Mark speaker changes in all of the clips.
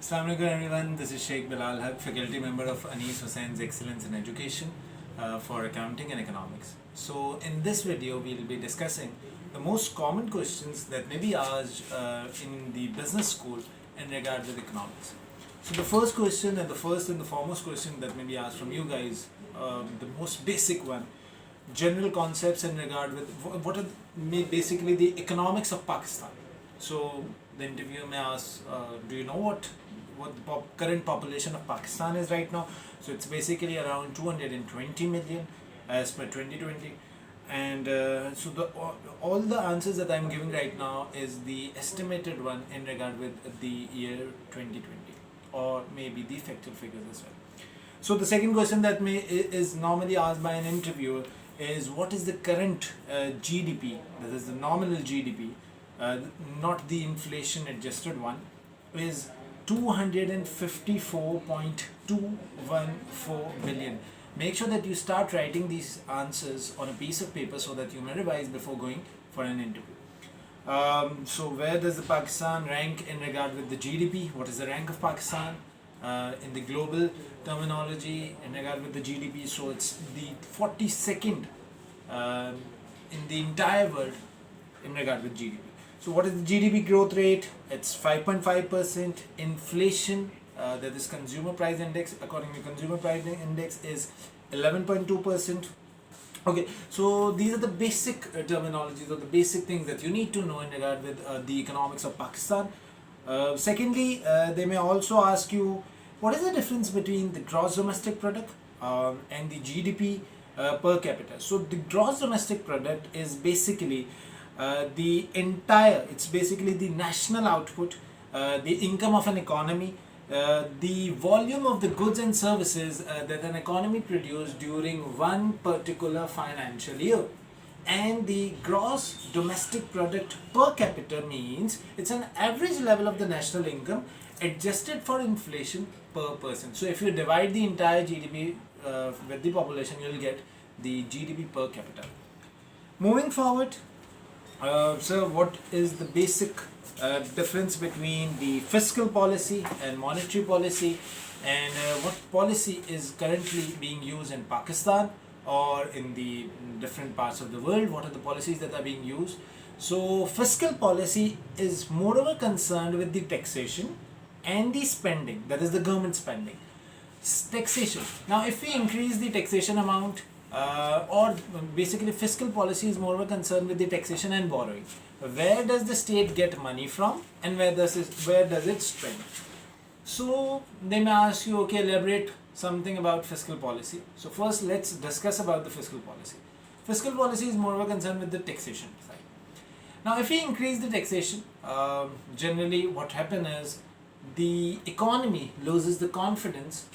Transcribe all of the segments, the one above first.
Speaker 1: Assalamu alaikum everyone, this is Sheikh Bilal Haq, faculty member of Anis Hussein's Excellence in Education for Accounting and Economics. So in this video we will be discussing the most common questions that may be asked in the business school in regard with economics. So the first question and the first and the foremost question that may be asked from you guys, the most basic one, general concepts in regard with what are basically the economics of Pakistan. So the interviewer may ask, do you know what the current population of Pakistan is right now? So it's basically around 220 million as per 2020. And all the answers that I'm giving right now is the estimated one in regard with the year 2020, or maybe the factual figures as well. So the second question that is normally asked by an interviewer is, what is the current GDP, that is the nominal GDP, not the inflation adjusted one, is 254.214 billion. Make sure that you start writing these answers on a piece of paper so that you may revise before going for an interview. So where does the Pakistan rank in regard with the GDP? What is the rank of Pakistan in the global terminology in regard with the GDP? So it's the 42nd in the entire world in regard with GDP. So what is the GDP growth rate? It's 5.5%. Inflation, that is consumer price index, according to consumer price index, is 11.2%. Okay, so these are the basic terminologies or the basic things that you need to know in regard with the economics of Pakistan. Secondly, they may also ask you, what is the difference between the gross domestic product and the GDP per capita? So the gross domestic product is basically it's basically the national output, the income of an economy, the volume of the goods and services that an economy produced during one particular financial year. And the gross domestic product per capita means it's an average level of the national income adjusted for inflation per person. So if you divide the entire GDP with the population, you'll get the GDP per capita. Moving forward, so what is the basic difference between the fiscal policy and monetary policy, and what policy is currently being used in Pakistan or in the different parts of the world? What are the policies that are being used? So fiscal policy is moreover concerned with the taxation and the spending, that is the government spending. Taxation. Now if we increase the taxation amount, or basically fiscal policy is more concerned with the taxation and borrowing. Where does the state get money from and where does it spend? So they may ask you, okay, elaborate something about fiscal policy. So first let's discuss about the fiscal policy. Fiscal policy is more concerned with the taxation side. Now if we increase the taxation, generally what happens is the economy loses the confidence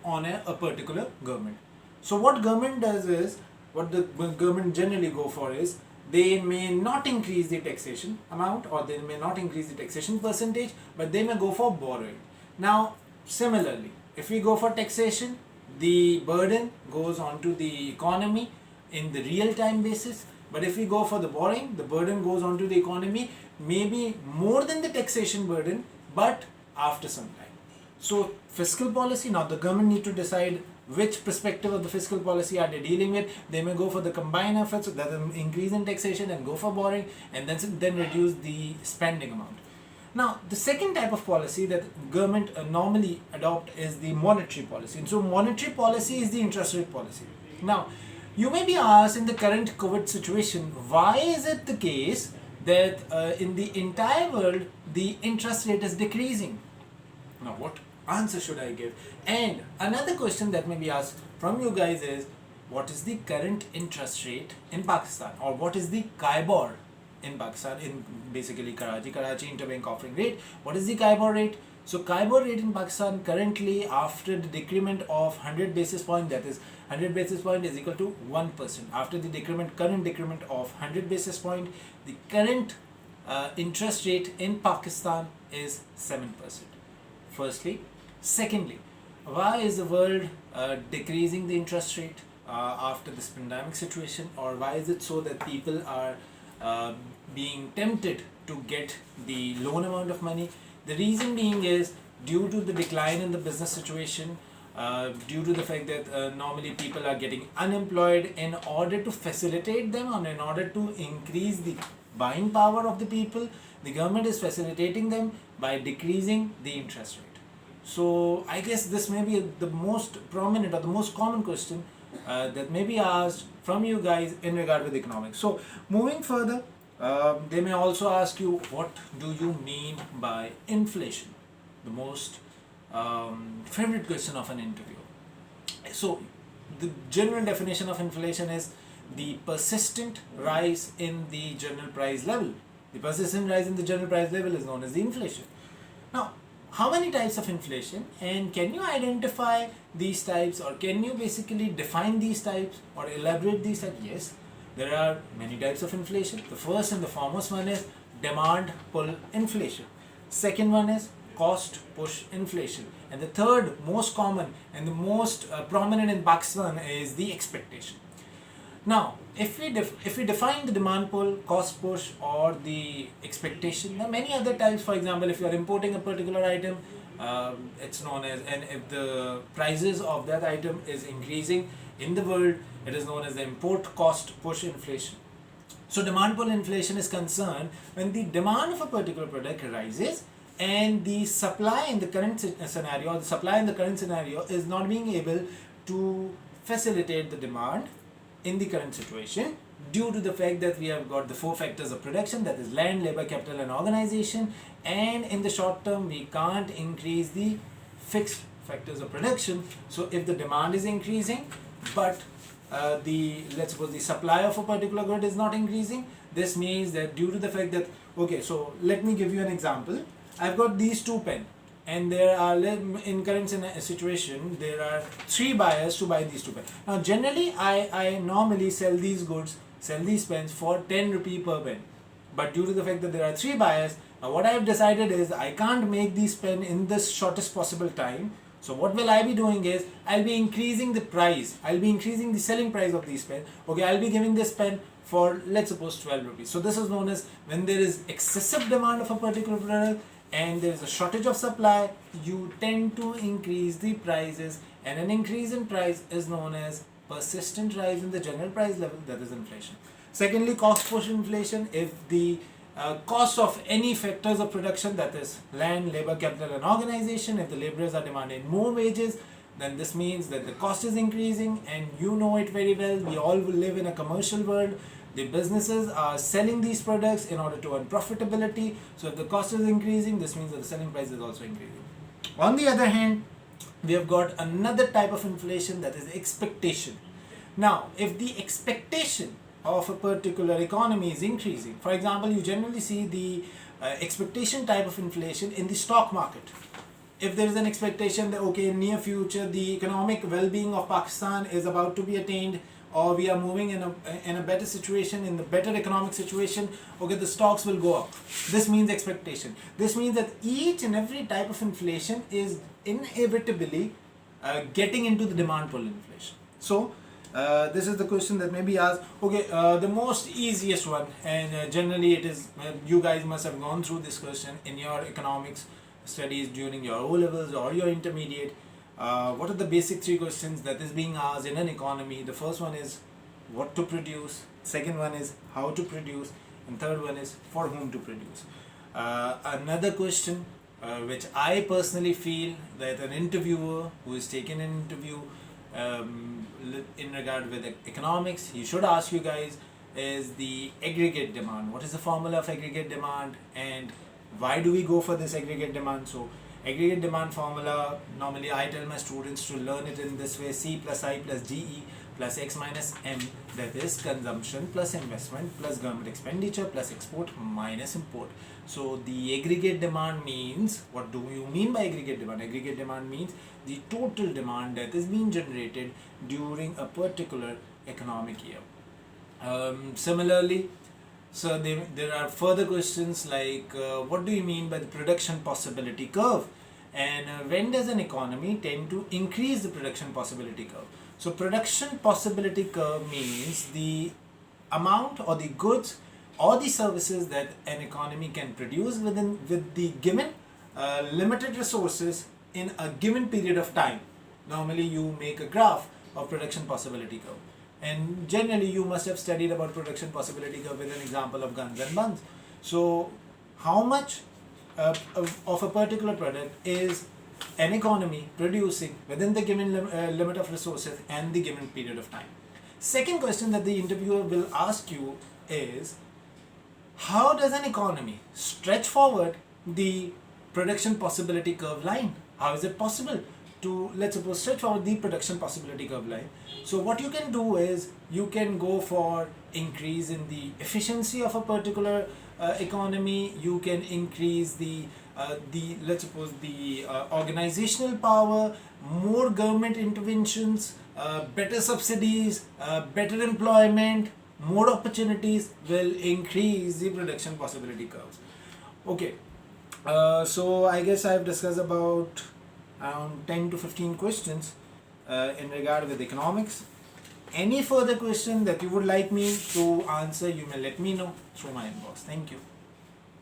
Speaker 1: on a particular government. So what government does is, what the government generally go for is, they may not increase the taxation amount or they may not increase the taxation percentage, but they may go for borrowing. Now similarly, if we go for taxation, the burden goes onto the economy in the real time basis, but if we go for the borrowing, the burden goes onto the economy maybe more than the taxation burden, but after some time. So fiscal policy, now the government need to decide which perspective of the fiscal policy are they dealing with. They may go for the combined efforts, so that increase in taxation and go for borrowing, and then reduce the spending amount. Now the second type of policy that government normally adopt is the monetary policy. And so monetary policy is the interest rate policy. Now you may be asked, in the current COVID situation, why is it the case that in the entire world the interest rate is decreasing? Now what answer should I give? And another question that may be asked from you guys is, what is the current interest rate in Pakistan, or what is the KIBOR in Pakistan, in basically Karachi interbank offering rate? What is the KIBOR rate? So KIBOR rate in Pakistan currently, after the decrement of 100 basis point, that is 100 basis point is equal to 1%. After the current decrement of 100 basis point, the current interest rate in Pakistan is 7%. Firstly. Secondly, why is the world decreasing the interest rate after this pandemic situation, or why is it so that people are being tempted to get the loan amount of money? The reason being is due to the decline in the business situation, due to the fact that normally people are getting unemployed. In order to facilitate them and in order to increase the buying power of the people, the government is facilitating them by decreasing the interest rate. So I guess this may be the most prominent or the most common question that may be asked from you guys in regard with economics. So moving further, they may also ask you, what do you mean by inflation? The most favorite question of an interview. So the general definition of inflation is the persistent rise in the general price level. The persistent rise in the general price level is known as the inflation. Now, how many types of inflation, and can you identify these types, or can you basically define these types or elaborate these types? Yes, there are many types of inflation. The first and the foremost one is demand pull inflation. Second one is cost push inflation. And the third most common and the most prominent in Pakistan is the expectation. Now, if we define the demand pull, cost push, or the expectation, there are many other types. For example, if you are importing a particular item, it's known as, and if the prices of that item is increasing in the world, it is known as the import cost push inflation. So demand pull inflation is concerned when the demand of a particular product rises and the supply in the current scenario, is not being able to facilitate the demand in the current situation, due to the fact that we have got the four factors of production, that is land, labor, capital and organization, and in the short term we can't increase the fixed factors of production. So if the demand is increasing but let's suppose the supply of a particular good is not increasing, this means that due to the fact that, okay, so let me give you an example. I've got these two pens, and there are, in current situation, there are 3 buyers to buy these 2 pens. Now generally I normally sell these pens for 10 rupee per pen, but due to the fact that there are 3 buyers, now what I have decided is I can't make these pens in the shortest possible time. So what will I be doing is, I'll be increasing the price, I'll be increasing the selling price of these pens. Okay, I'll be giving this pen for, let's suppose, 12 rupees. So this is known as when there is excessive demand of a particular product and there is a shortage of supply, you tend to increase the prices, and an increase in price is known as persistent rise in the general price level, that is inflation. Secondly, cost push inflation. If the cost of any factors of production, that is land, labor, capital and organization, if the laborers are demanding more wages, then this means that the cost is increasing, and you know it very well, we all live in a commercial world. The businesses are selling these products in order to earn profitability. So if the cost is increasing, this means that the selling price is also increasing. On the other hand, we have got another type of inflation, that is expectation. Now, if the expectation of a particular economy is increasing, for example, you generally see the expectation type of inflation in the stock market. If there is an expectation that, okay, in near future the economic well-being of Pakistan is about to be attained, or we are moving in a better situation, in the better economic situation, okay, the stocks will go up. This means expectation. This means that each and every type of inflation is inevitably getting into the demand pull inflation. So this is the question that may be asked. Okay, the most easiest one, and generally it is, you guys must have gone through this question in your economics studies during your O-levels or your intermediate. What are the basic 3 questions that is being asked in an economy? The first one is what to produce, second one is how to produce, and third one is for whom to produce. Another question which I personally feel that an interviewer who is taking an interview in regard with economics, he should ask you guys, is the aggregate demand. What is the formula of aggregate demand, and why do we go for this aggregate demand? So aggregate demand formula, normally I tell my students to learn it in this way: C plus I plus DE plus X minus M, that is consumption plus investment plus government expenditure plus export minus import. So the aggregate demand means, what do you mean by aggregate demand? Aggregate demand means the total demand that is being generated during a particular economic year. Similarly, so there are further questions like what do you mean by the production possibility curve, and when does an economy tend to increase the production possibility curve? So production possibility curve means the amount or the goods or the services that an economy can produce with the given limited resources in a given period of time. Normally you make a graph of production possibility curve, and generally you must have studied about production possibility curve with an example of guns and buns. So how much of a particular product is an economy producing within the given limit of resources and the given period of time. Second question that the interviewer will ask you is, how does an economy stretch forward the production possibility curve line? How is it possible to, let's suppose, stretch forward the production possibility curve line? So what you can do is you can go for increase in the efficiency of a particular economy. You can increase the let's suppose the organizational power, more government interventions, better subsidies, better employment, more opportunities will increase the production possibility curves. Okay, so I guess I've discussed about around 10 to 15 questions in regard with economics. Any further question that you would like me to answer, you may let me know through my inbox. Thank you.